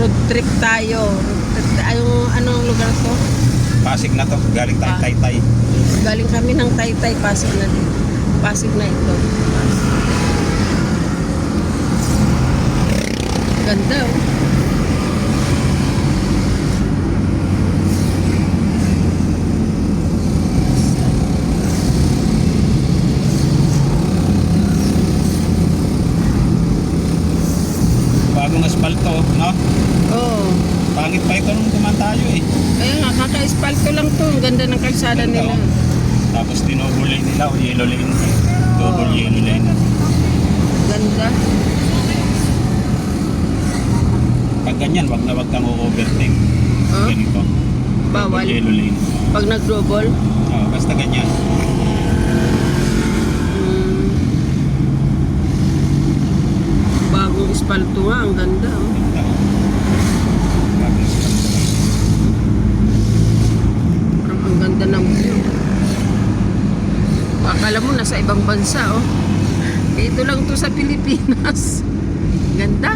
Road trip tayo. Yung anong lugar to? Pasig na to, galing tayo Taytay. Galing kami ng Taytay, Pasig na dito. Pasig na ito. Ganda oh. Bagong asfalto, no? Oo. Pangit pa ito nung duman tayo eh. Kaya nga, kaka-espalto lang to. Ang ganda ng kalsada Ganda, nila. oh. Tapos dinouble lane nila o yellow lane. Double yellow lane. Ganda. Pag ganyan, wag kang o-overtake. Huh? Ganito. Bawal. Double yellow lane. Pag nag-double. Oh, basta ganyan. Bagong espalto nga. Ang ganda oh. Ganda, oh. Bagong asfalto. Parang ang ganda ng view. Akala mo nasa ibang bansa oh. Ito lang to sa Pilipinas. Ganda.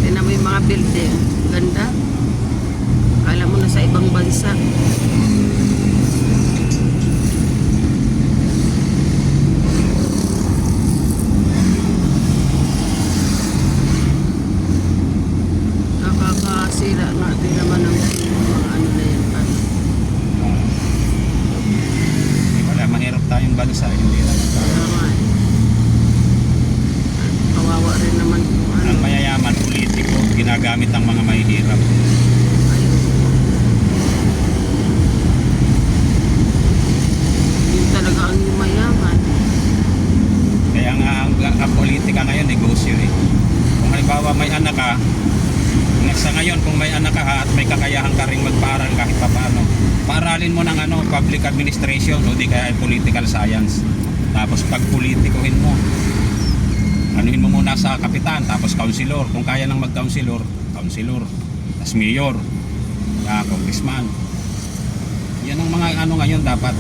Tingnan mo yung mga building. Ganda. Akala mo nasa ibang bansa. Nakakasira natin naman ang mga ano na yan. Wala, mahirap tayong bansa. Hindi lang. Tama eh. Kawawa rin naman kung ano. Ang mayayaman, politiko, ginagamit ang mga mahihirap. Yun talaga ang mayaman. Kaya nga ang politika ngayon, negosyo eh. Kung halimbawa may anak ka, sa ngayon kung may anak ka at may kakayahan ka rin magpaaral kahit papaano, paaralin mo ng public administration o di kaya political science. Tapos pagpolitikuhin mo, anuhin mo muna sa kapitan, tapos councilor. Kung kaya nang mag-councilor, councilor. Tapos mayor, congressman. Yan ang mga ngayon dapat.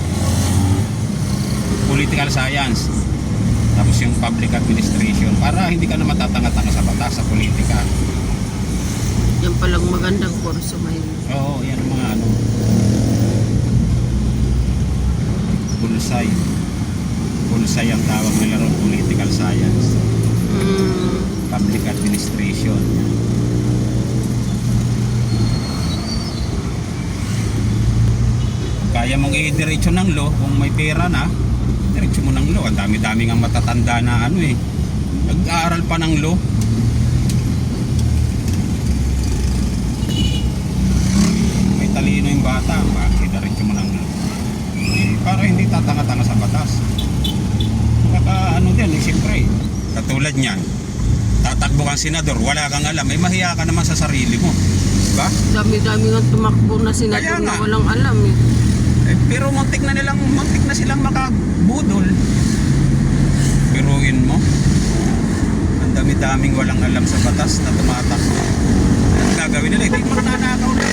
Political science. Tapos yung public administration para hindi ka na matatanga-tanga sa batas, sa politika. Yan palang magandang kurso ngayon. Oo, yan ang mga bullseye. Bullseye ang tawag nila ron, political science. Public administration. Kaya mong i-diretso ng law kung may pera na, diretso mo ng law. Ang dami-dami ng matatanda na nag-aaral pa ng law. May talino yung bata, i-diretso mo ng law. Para hindi tatanga-tanga sa batas. Baka din, siyempre, katulad niyan, tatakbo kang senador, wala kang alam, may mahiya ka naman sa sarili mo. Diba? Dami-dami nga tumakbo na senador na walang alam eh. Pero muntik na silang makabudol. Biruin mo. Ang dami-daming walang alam sa batas na tumatakbo. Ang gagawin nila, hindi mga nanakaw na.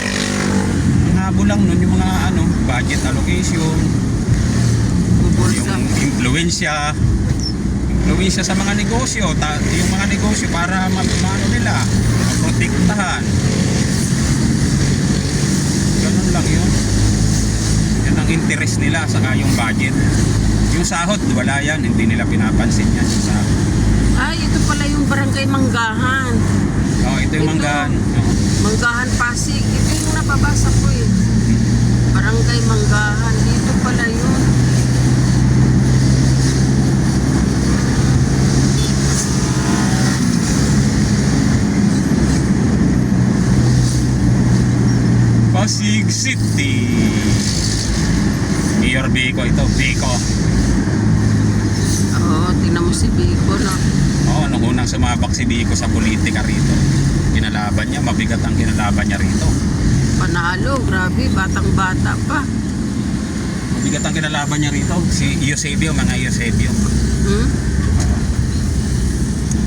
Ang habo lang nun yung mga budget allocation, yung influensya sa mga negosyo, yung mga negosyo para nila, maprotektahan. Ganun lang yun. Yan ang interest nila saka yung budget. Yung sahod, wala yan, hindi nila pinapansin yan yung sahod. Ay, ito pala yung barangay Manggahan. Ito yung Manggahan. Manggahan Pasig. Ito yung napabasa ko eh. Barangay Manggahan. Dito pala yun. Pasig City. Mayor Biko ito, Biko. Oo, tingnan mo si Biko no. Nung unang sumabak si Biko sa politika rito, kinalaban niya, mabigat ang kinalaban niya rito. Panalo, grabe, batang-bata pa. Mabigat ang kinalaban niya rito, si Eusebio, mga Eusebio.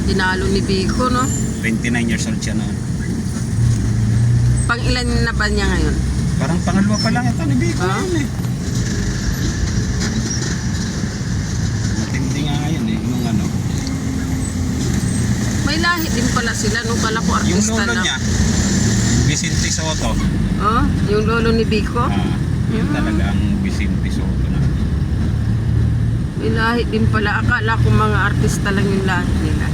Tinalo ni Biko no. 29 years old siya noon. Pang ilan na ba niya ngayon? Parang pangalawa pa lang ito ni Biko yun eh. Matindi nga ngayon eh, nung May lahi din pala sila. Nung kala ko Yung artista lolo lang. niya, Vicente Soto. Oh, yung lolo ni Biko. Yun talaga ang Vicente Soto na. May lahi din pala. Akala ko mga artista lang yung lahi nila.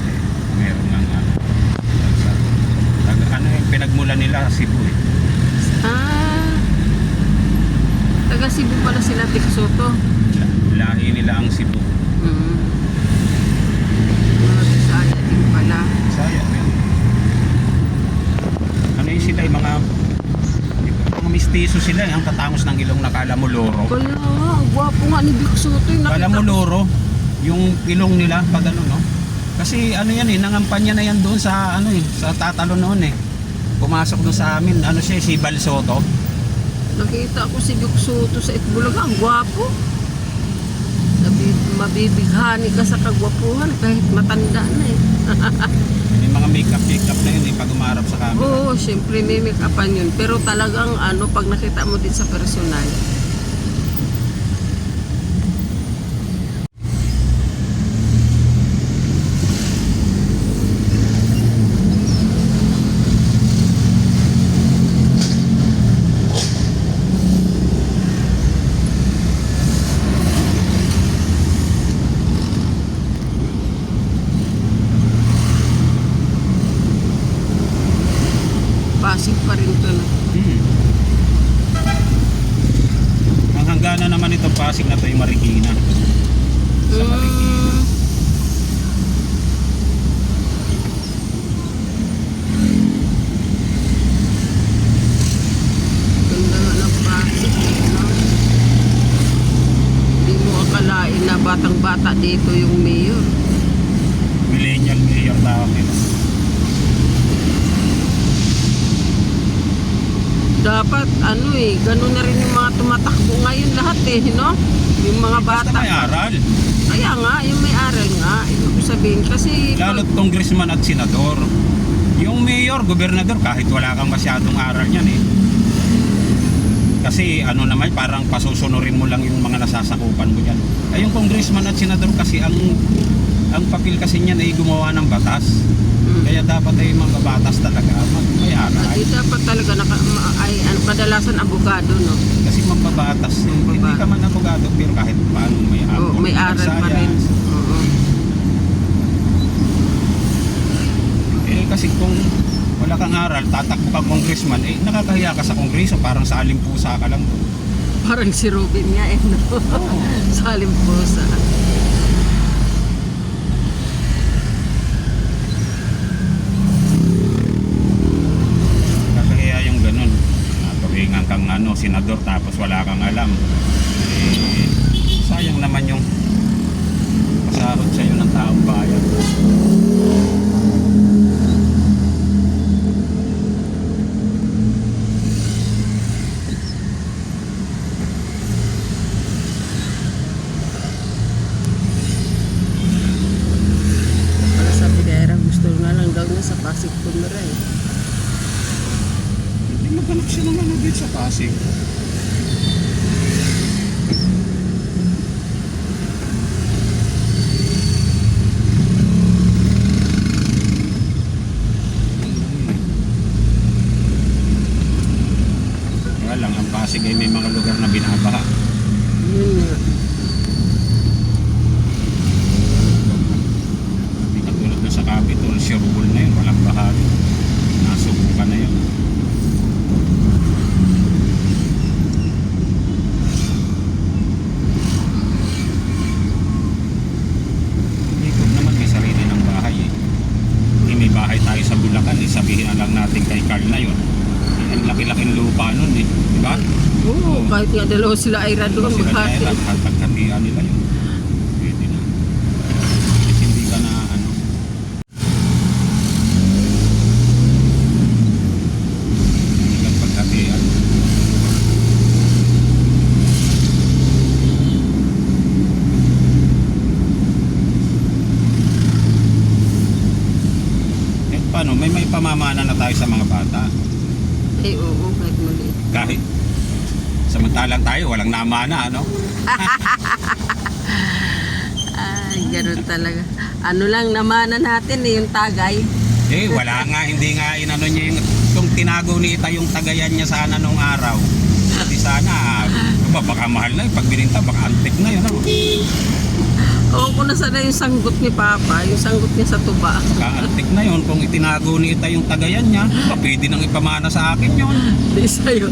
Meron ng ano yung pinagmula nila Cebu eh. Taga Cebu pala sila, Tek Soto. Lahi nila ang Cebu. Mga Bisaya din pala. Saya yun. Ano yun sila yung mga mistiso sila, ang tatangos ng ilong nakala mo loro. Kaya nga, ang gwapo nga ni Tek Soto. Kala mo loro, yung ilong nila pag ano no. Kasi ano yan eh, nangampanya na yan doon sa ano eh, sa tatalo noon eh. Pumasok doon sa amin, ano siya, si Bal Soto. Nakita ko si Tek Soto sa Itbulaga. Ang gwapo. Mabibighani ka sa kagwapuhan kahit matanda na eh. May mga makeup na yun eh, pag umarap sa camera. Oo, syempre may make-upan yun. Pero talagang ano, pag nakita mo din sa personal, Pasig pa rin to na. Ang hangganan naman itong Pasig na to yung Marikina. Sa Marikina. Ganda nga ng Pasig. No? Hindi mo akalain na batang-bata dito yung mayor. Millennial mayor tawag nila. Dapat ano eh, ganun na rin yung mga tumatakbo ngayon lahat eh, no? Yung mga Basta bata. may aral. Kaya nga, yung may aral nga, ibig ko sabihin. Kasi Lalo't congressman at senador. Yung mayor, gobernador, kahit wala kang masyadong aral yan eh. Kasi ano naman, parang pasusunurin mo lang yung mga nasasakupan mo dyan. Ay yung congressman at senador kasi ang papel kasi niyan ay gumawa ng batas. Kaya dapat ay mga batas talaga, may aral. At dapat talaga kadalasan abogado, no? Kasi magbabatas, hindi ka man abogado pero kahit paano may aral. May aral pa rin. Oo. Eh kasi kung wala kang aral, tatakbo kang congressman, eh nakakahiya ka sa kongreso, parang sa alimpusa ka lang. Parang si Robin nga eh, no? Sa Alimposa. Kang ano, senador tapos wala kang alam, eh, sayang naman yung pasahod sa'yo ng taong bayan. Para sa Pidera, gusto nga lang daw niya sa Pasig Tumira eh. Maghanap siya ng ano dito sa Pasig. Kaya lang, ang Pasig ay may mga lugar na binabaha. Yun nga. Hindi katulad na sa Capitol, Sherwood na yun, walang baha. Nasubukan na yun. May bahay tayo sa Bulacan, sabihin na lang natin kay Carl na yun. Ang laki-laking lupa nun eh, di ba? Oo, kahit nga dalawa sila ay doon Sila maghati. na pagkatian nila yun. Pwede na. Kasi hindi ka na ano. Hindi ka pagkatian. Paano? May pamamana na tayo sa mga bata. Ay oo, kahit maliit. Kahit samantalang tayo, walang namana, ano? Ay, ganun talaga. Ano lang naman natin eh, yung tagay. Eh, wala nga, hindi nga inano niya yung, kung tinago ni Ita yung tagayan niya sana nung araw. Di sana, baka mahal na, pag bininta, baka antik na yun. Ano? Oo, kung nasana yung sanggot ni Papa, yung sanggot niya sa tuba. Baka antik na yun, kung itinago ni Ita yung tagayan niya, pwede nang ipamana sa akin yun. Di sa'yo.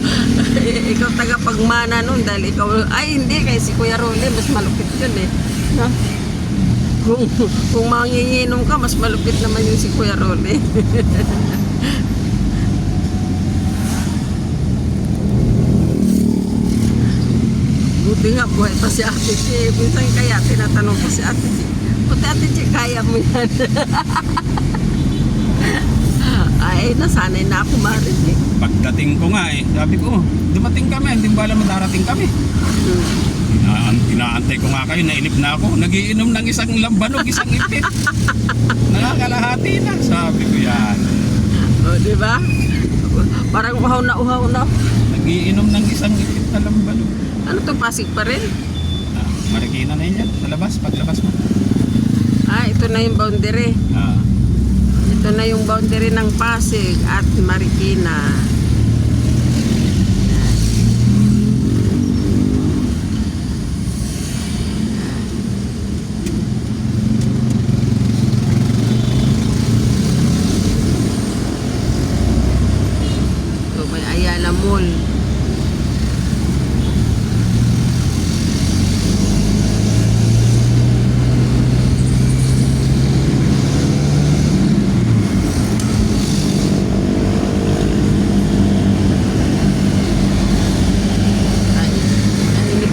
Ikaw tagapagmana nun dahil ikaw, ay hindi, kaya si Kuya Rolly, mas malupit yun eh. No? Kung manginginom ka, mas malupit naman yung si Kuya Rolly. Buti nga, buhay pa si Ate Chi. Minsan kaya tinatanong ko si Ate Chi, buti Ate Chi, kaya mo yan. Ay, nasanay na ako marinig. Pagdating ko nga sabi ko, dumating kami, hindi ba alam darating kami. Inaantay ko nga kayo, nainip na ako. Nagiinom ng isang lambanog, isang ipit. Nakakalahati na, sabi ko yan. O, di ba? Parang uhaw na uhaw na. Nagiinom ng isang ipit na lambanog. Ano to, Pasig pa rin? Marikina na yun yan, sa labas, paglabas mo. Ito na yung boundary. Ito na yung boundary ng Pasig at Marikina. Ito may Ayala Mall.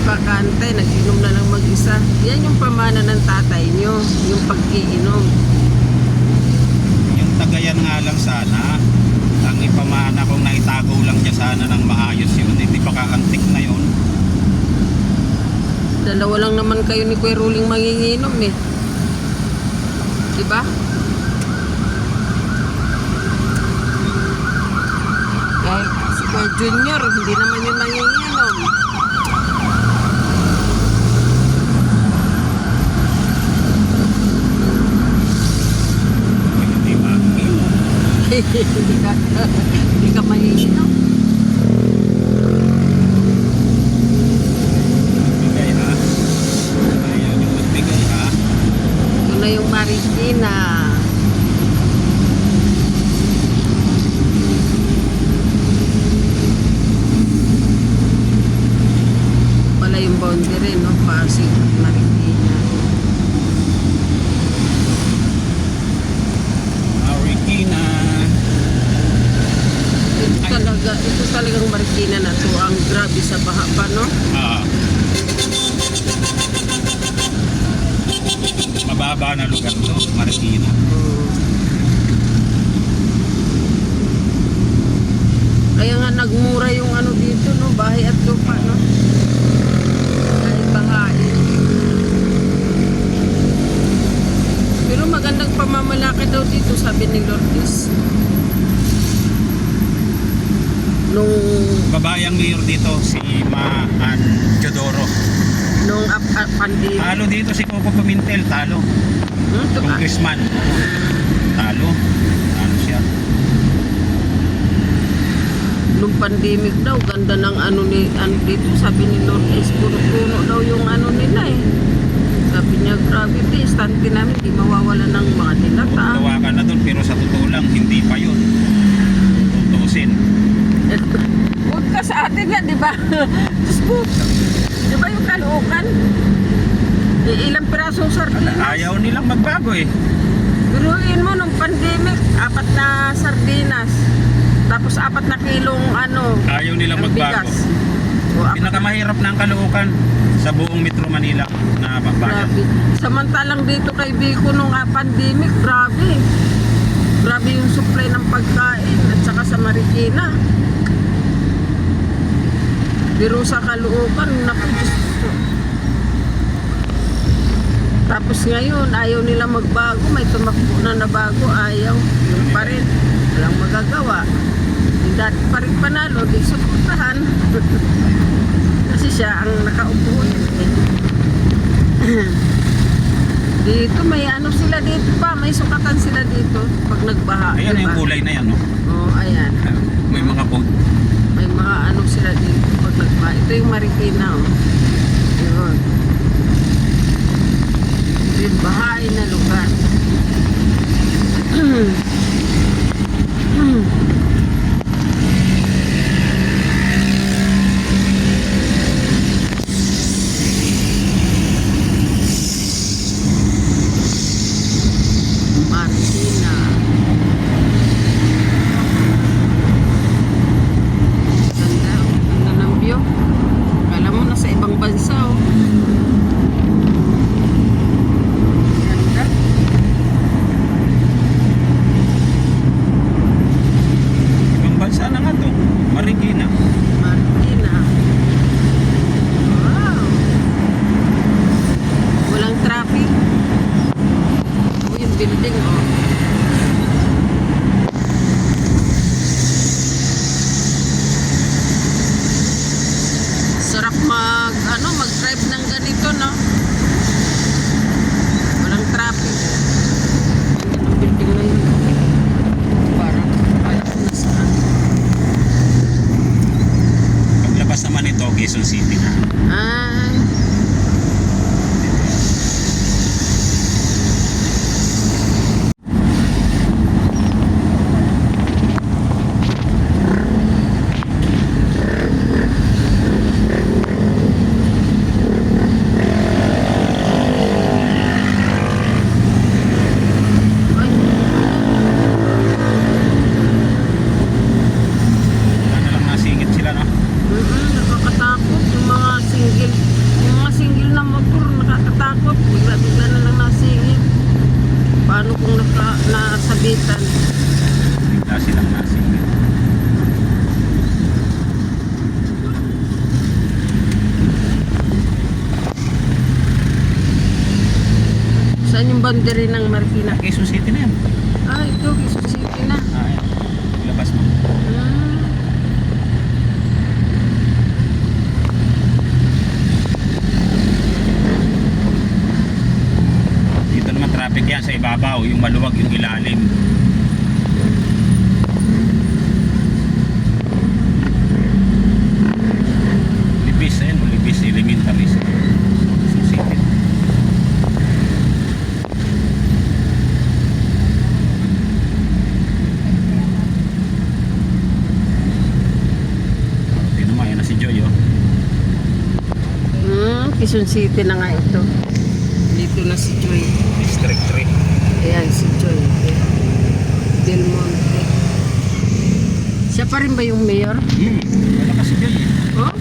Bakante, nag-inom na lang mag-isa. Yan yung pamana ng tatay nyo, yung pag-iinom. Yung tagayan nga lang sana, ang ipamana kung naitago lang niya sana ng maayos yun, hindi pa kaantik na yun. Dalawa lang naman kayo ni Kuya Ruling manginginom eh. Diba? Kahit si Kuya Junior, hindi naman yung nanginginom. Hindi ka manginginom. Bigay ha. Ayaw yung magbigay ha. Ito na yung Marikina. Pala yung boundary, no? Pasig, Marikina. Marikina. Ito talagang Marikina na to. Ang grabe sa baha pa, no? Mababa na lugar to, Marikina. Kaya nga nagmura yung ano dito, no? Bahay at lupa, no? Dahil bahain. Pero magandang pamamalaki daw dito, sabi ni Lourdes. Nung Babayang mayor dito, si Maan Teodoro. nung pandemic. Talo dito si Coco Pimentel, talo. Congressman. Talo. Ano siya? Nung pandemic daw, ganda ng ano dito, sabi ni Lourdes, puno-puno daw yung ano nila eh. Sabi niya, grabe, istante namin, di mawawala ng mga dilata. Gawa ka na doon, pero sa totoo lang, hindi pa yun. Tutusin. Huwag ka sa atin yan, di ba? Diyos ko, di ba yung Caloocan? Ilang pirasong sardinas? Ayaw nilang magbago eh. Biruin mo, nung pandemic, 4 na sardinas. Tapos 4 na kilong ano, Ayaw nilang ang magbago. bigas. O, 4 Pinakamahirap na ang Caloocan sa buong Metro Manila na bayan. grabe. Samantalang dito kay Biko nung pandemic, grabe. Grabe yung supply ng pagkain at saka sa Marikina. Biro sa Caloocan, naku, Diyos ko. Tapos ngayon, ayaw nila magbago. May tumakbo na bago, ayaw. Yung pa rin, walang magagawa. Yung dati pa rin panalo, di suportahan. Kasi siya ang nakaupo. Dito may ano sila dito pa, may sukatan sila dito pag nagbaha. Ayan diba? yung kulay na yan, no? Oh, ayan. May mga code. May mga ano sila dito pag nagbaha. Ito yung Marikina, oh. Yun. Ito yung bahain na lugar. Marikina. Ganda, ganda ng view. Kala mo nasa ibang bansa, oh. Ganda. Ibang bansa na nga to. Marikina. Marikina. Wow. Walang traffic. Oh, yung building, oh. Sarap mag-drive ng ganito, no? Walang traffic. Ang building na yun. Parang alam ko na saan. Paglabas naman ito, Quezon City na. Ay. Ay. Ano lang nasingit sila, no? Nakakatakot yung mga single na motor, nakakatakot, bigla na lang nasingit. Paano kung nasabitan? Bigla silang nasingit. Saan yung boundary ng Marikina? Quezon City na yan. Ito, Quezon City na. Ayan. Labas mo. Ah. Dito naman traffic yan sa ibabaw, yung maluwag yung ilalim. Libis, ayan, Libis Elementary. Quezon City. Dito naman, yan na si Joy, oh. Quezon City na nga ito. Dito na si Joy. District 3. Ayan si Joy. Del Monte. Siya pa rin ba yung mayor? Wala kasi Joy, eh. Oh?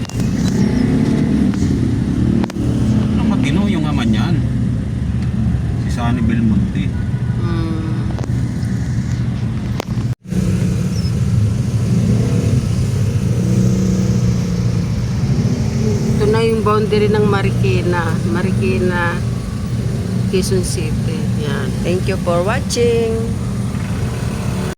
Ano matino yung ama niyan? Si Sunny Belmonte. Hmm. Ito na yung boundary ng Marikina. Marikina, Quezon City. Yan. Thank you for watching.